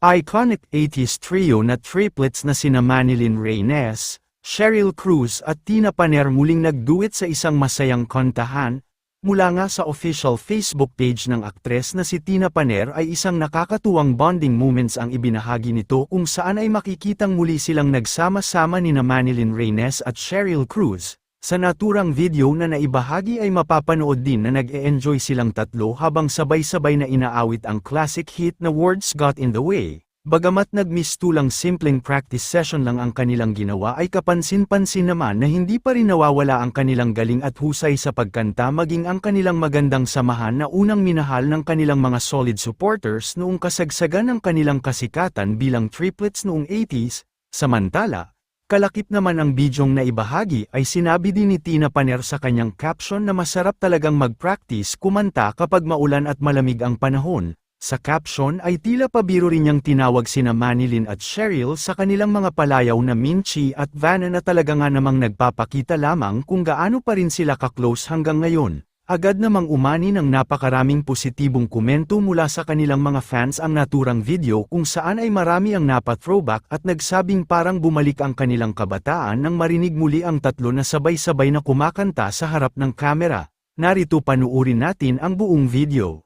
Iconic 80s trio na triplets na sina Manilyn Reynes, Cheryl Cruz at Tina Paner muling nagduet sa isang masayang kantahan. Mula nga sa official Facebook page ng aktres na si Tina Paner ay isang nakakatuwang bonding moments ang ibinahagi nito kung saan ay makikitang muli silang nagsama-sama ni Manilyn Reynes at Cheryl Cruz. Sa naturang video na naibahagi ay mapapanood din na nag-e-enjoy silang tatlo habang sabay-sabay na inaawit ang classic hit na Words Got in the Way. Bagamat nagmistulang simpleng practice session lang ang kanilang ginawa ay kapansin-pansin naman na hindi pa rin nawawala ang kanilang galing at husay sa pagkanta maging ang kanilang magandang samahan na unang minahal ng kanilang mga solid supporters noong kasagsagan ng kanilang kasikatan bilang triplets noong 80s. Samantala, kalakip naman ang bidyong na ibahagi ay sinabi din ni Tina Paner sa kanyang caption na masarap talagang mag-practice kumanta kapag maulan at malamig ang panahon. Sa caption ay tila pabiro rin niyang tinawag sina Manilyn at Cheryl sa kanilang mga palayaw na Minchi at Vanna na talaga nga namang nagpapakita lamang kung gaano pa rin sila ka-close hanggang ngayon. Agad namang umani ng napakaraming positibong komento mula sa kanilang mga fans ang naturang video kung saan ay marami ang napa-throwback at nagsabing parang bumalik ang kanilang kabataan nang marinig muli ang tatlo na sabay-sabay na kumakanta sa harap ng kamera. Narito panuurin natin ang buong video.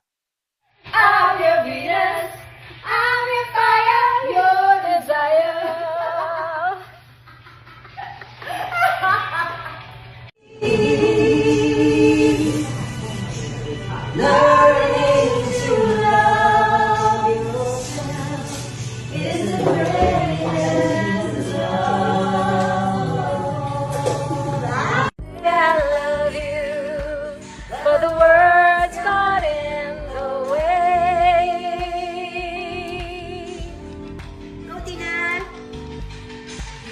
I'm your Venus, I'm your fire, your desire. Learning to love yourself is the greatest love. I love you, but the words got in the way.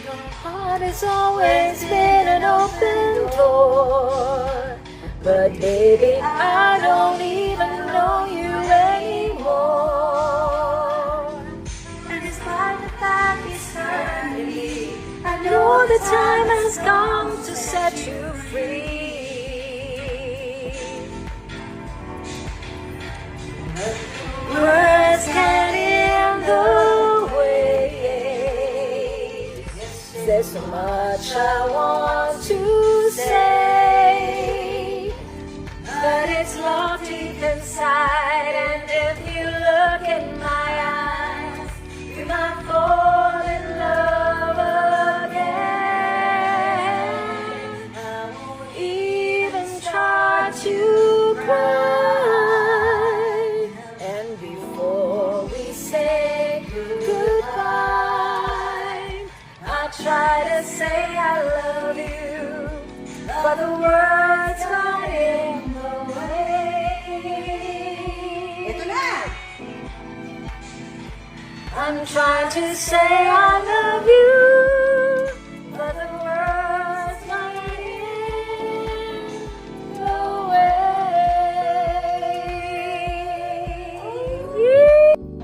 Your heart has always been an open door, but baby, I don't even know you anymore. And despite the fact it's hurting me, I know the time has come to set you free. Words get in the way. There's so much I want to say, but it's locked deep inside. And if you look in my eyes, you might fall in love again. I won't even try to cry. And before we say goodbye, I try to say I love you, but the words got in the way. Ito na! I'm trying to say I love you, but the words got in the way.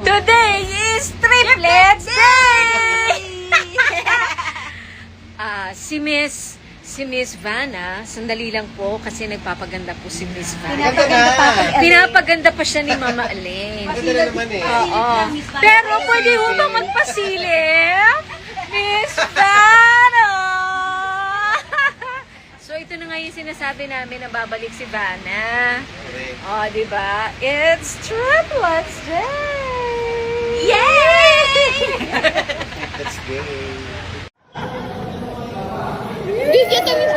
Today is Triplets Day! Si Miss Vanna, sandali lang po kasi nagpapaganda po si Miss Vanna. Pinapaganda pa siya ni Mama Elaine. Maganda naman eh. Oo. Pero pwede mo bang magpasilip? Miss Vanna! So ito na nga yung sinasabi namin na babalik si Vanna. Oh, di ba? It's Triplets Day! Let's go. Did you get